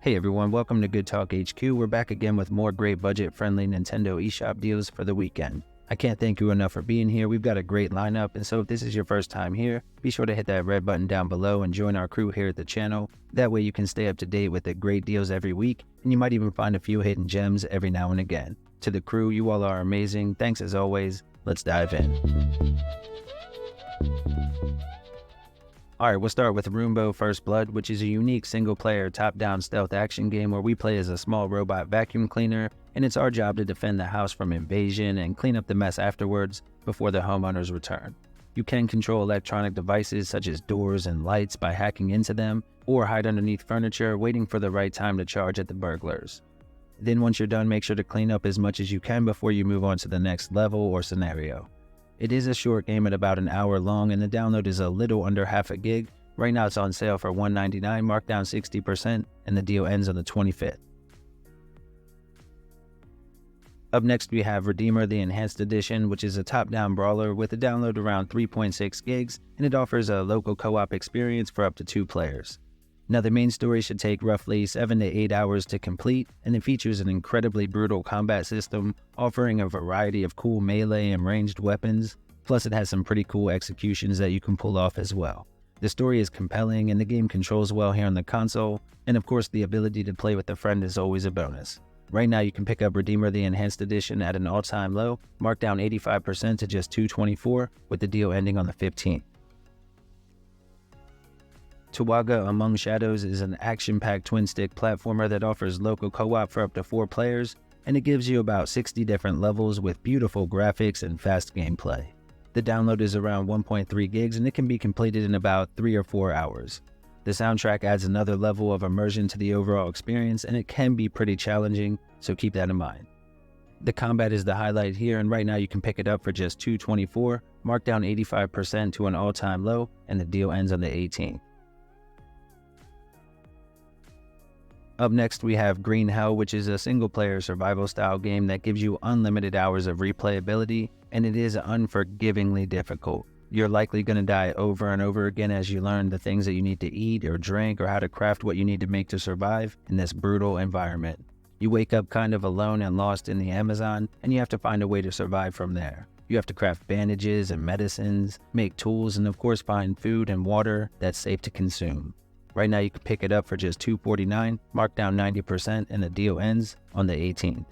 Hey everyone, welcome to GoodTalkHQ. We're back again with more great budget-friendly Nintendo eShop deals for the weekend. I can't thank you enough for being here. We've got a great lineup, and so if this is your first time here, be sure to hit that red button down below and join our crew here at the channel. That way you can stay up to date with the great deals every week, and you might even find a few hidden gems every now and again. To the crew, you all are amazing. Thanks as always. Let's dive in. Alright, we'll start with Roombo First Blood, which is a unique single-player top-down stealth action game where we play as a small robot vacuum cleaner, and it's our job to defend the house from invasion and clean up the mess afterwards before the homeowners return. You can control electronic devices such as doors and lights by hacking into them, or hide underneath furniture waiting for the right time to charge at the burglars. Then once you're done, make sure to clean up as much as you can before you move on to the next level or scenario. It is a short game at about an hour long, and the download is a little under half a gig. Right now it's on sale for $1.99, marked down 60%, and the deal ends on the 25th. Up next we have Redeemer the Enhanced Edition, which is a top-down brawler with a download around 3.6 gigs, and it offers a local co-op experience for up to 2 players. Now the main story should take roughly 7 to 8 hours to complete, and it features an incredibly brutal combat system, offering a variety of cool melee and ranged weapons, plus it has some pretty cool executions that you can pull off as well. The story is compelling and the game controls well here on the console, and of course the ability to play with a friend is always a bonus. Right now you can pick up Redeemer the Enhanced Edition at an all-time low, marked down 85% to just $224, with the deal ending on the 15th. Towaga Among Shadows is an action-packed twin-stick platformer that offers local co-op for up to 4 players, and it gives you about 60 different levels with beautiful graphics and fast gameplay. The download is around 1.3 gigs and it can be completed in about 3 or 4 hours. The soundtrack adds another level of immersion to the overall experience, and it can be pretty challenging, so keep that in mind. The combat is the highlight here, and right now you can pick it up for just $224, marked down 85% to an all-time low, and the deal ends on the 18th. Up next we have Green Hell, which is a single-player survival-style game that gives you unlimited hours of replayability, and it is unforgivingly difficult. You're likely going to die over and over again as you learn the things that you need to eat or drink or how to craft what you need to make to survive in this brutal environment. You wake up kind of alone and lost in the Amazon, and you have to find a way to survive from there. You have to craft bandages and medicines, make tools, and of course find food and water that's safe to consume. Right now you can pick it up for just $249, marked down 90%, and the deal ends on the 18th.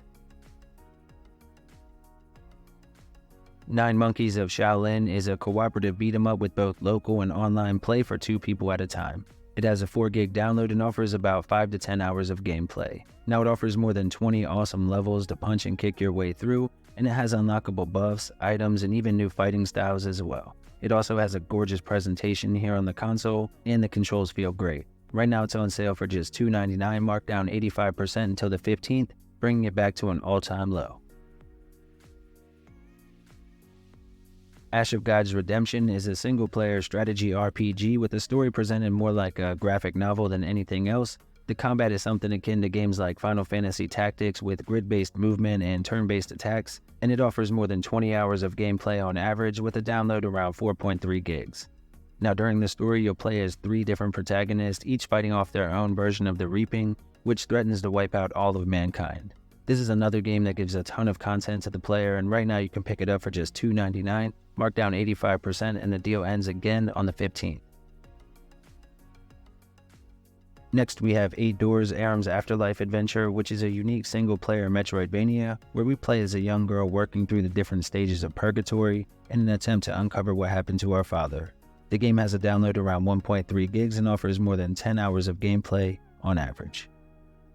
9 Monkeys of Shaolin is a cooperative beat-em-up with both local and online play for 2 people at a time. It has a 4 gig download and offers about 5 to 10 hours of gameplay. Now it offers more than 20 awesome levels to punch and kick your way through, and it has unlockable buffs, items, and even new fighting styles as well. It also has a gorgeous presentation here on the console, and the controls feel great. Right now it's on sale for just $2.99, marked down 85% until the 15th, bringing it back to an all-time low. Eshop God's Redemption is a single-player strategy RPG with a story presented more like a graphic novel than anything else. The combat is something akin to games like Final Fantasy Tactics with grid-based movement and turn-based attacks, and it offers more than 20 hours of gameplay on average with a download around 4.3 gigs. Now during the story you'll play as 3 different protagonists, each fighting off their own version of the Reaping, which threatens to wipe out all of mankind. This is another game that gives a ton of content to the player, and right now you can pick it up for just $2.99, marked down 85%, and the deal ends again on the 15th. Next we have 8 Doors Arum's Afterlife adventure, which is a unique single-player Metroidvania where we play as a young girl working through the different stages of purgatory in an attempt to uncover what happened to our father. The game has a download around 1.3 gigs and offers more than 10 hours of gameplay on average.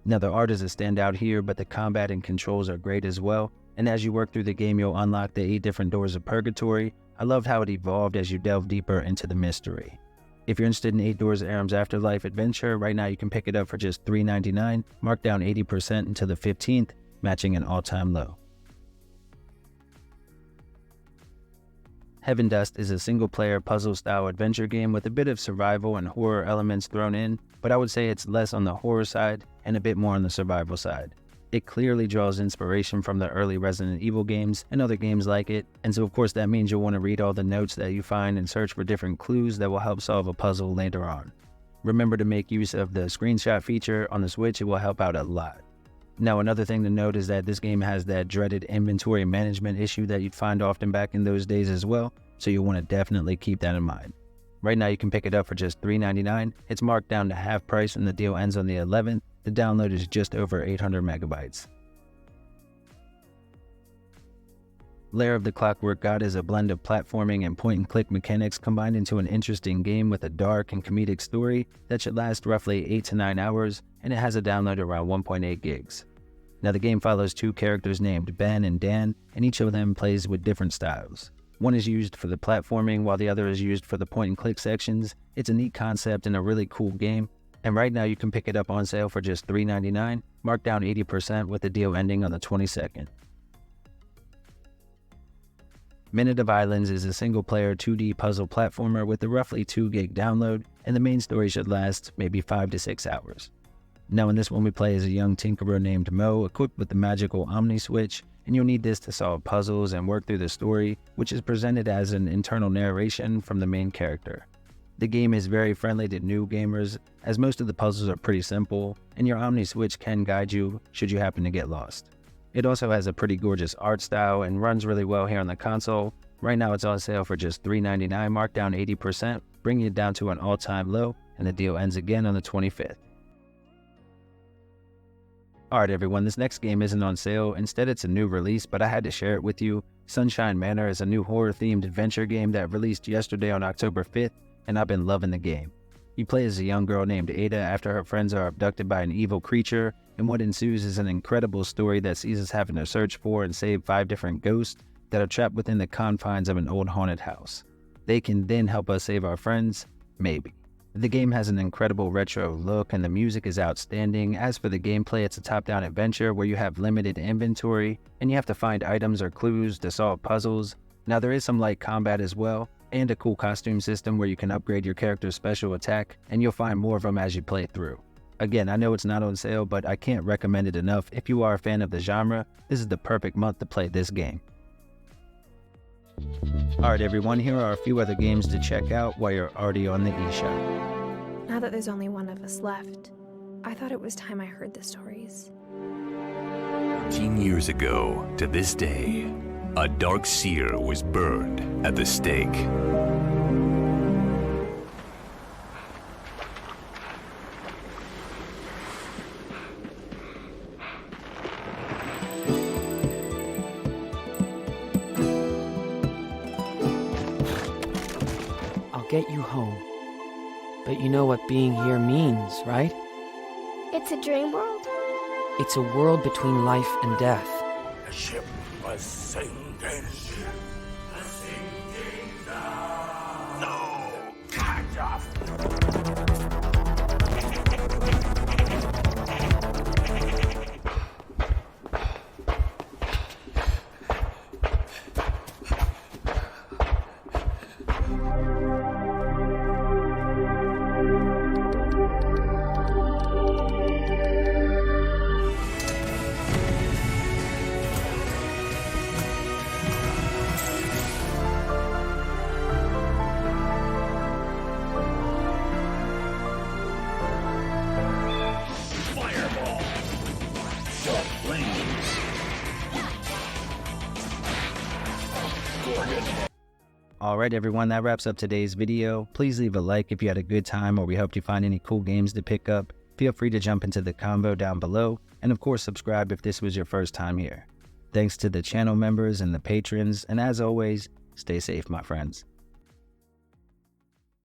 Now the art is a standout here, but the combat and controls are great as well, and as you work through the game you'll unlock the 8 different doors of purgatory. I loved how it evolved as you delve deeper into the mystery. If you're interested in 8 Doors Arum's Afterlife adventure, right now you can pick it up for just $3.99, marked down 80% until the 15th, matching an all-time low. Heaven Dust is a single-player puzzle-style adventure game with a bit of survival and horror elements thrown in, but I would say it's less on the horror side and a bit more on the survival side. It clearly draws inspiration from the early Resident Evil games and other games like it, and so of course that means you'll want to read all the notes that you find and search for different clues that will help solve a puzzle later on. Remember to make use of the screenshot feature on the Switch, it will help out a lot. Now, another thing to note is that this game has that dreaded inventory management issue that you'd find often back in those days as well, so you'll want to definitely keep that in mind. Right now you can pick it up for just $3.99. It's marked down to half price and the deal ends on the 11th. The download is just over 800 megabytes. Lair of the Clockwork God is a blend of platforming and point-and-click mechanics combined into an interesting game with a dark and comedic story that should last roughly 8 to 9 hours, and it has a download around 1.8 gigs. Now the game follows two characters named Ben and Dan, and each of them plays with different styles. One is used for the platforming while the other is used for the point-and-click sections. It's a neat concept and a really cool game, and right now you can pick it up on sale for just $3.99, marked down 80% with the deal ending on the 22nd. Manor of Islands is a single-player 2D puzzle platformer with a roughly 2 gig download, and the main story should last maybe 5 to 6 hours. Now in this one we play as a young tinkerer named Mo, equipped with the magical Omni Switch, and you'll need this to solve puzzles and work through the story, which is presented as an internal narration from the main character. The game is very friendly to new gamers, as most of the puzzles are pretty simple, and your Omni Switch can guide you should you happen to get lost. It also has a pretty gorgeous art style and runs really well here on the console. Right now it's on sale for just $3.99, marked down 80%, bringing it down to an all-time low, and the deal ends again on the 25th. Alright everyone, this next game isn't on sale, instead it's a new release, but I had to share it with you. Sunshine Manor is a new horror-themed adventure game that released yesterday on October 5th, and I've been loving the game. You play as a young girl named Ada after her friends are abducted by an evil creature, and what ensues is an incredible story that sees us having to search for and save 5 different ghosts that are trapped within the confines of an old haunted house. They can then help us save our friends? Maybe. The game has an incredible retro look and the music is outstanding. As for the gameplay, it's a top-down adventure where you have limited inventory and you have to find items or clues to solve puzzles. Now there is some light combat as well, and a cool costume system where you can upgrade your character's special attack, and you'll find more of them as you play through. Again, I know it's not on sale, but I can't recommend it enough. If you are a fan of the genre, this is the perfect month to play this game. Alright everyone, here are a few other games to check out while you're already on the eShop. Now that there's only one of us left, I thought it was time I heard the stories. 13 years ago, to this day, a dark seer was burned at the stake. I'll get you home. But you know what being here means, right? It's a dream world? It's a world between life and death. The ship was sinking. No! Catch off! Alright everyone, that wraps up today's video. Please leave a like if you had a good time or we helped you find any cool games to pick up. Feel free to jump into the convo down below, and of course subscribe if this was your first time here. Thanks to the channel members and the patrons, and as always, stay safe my friends.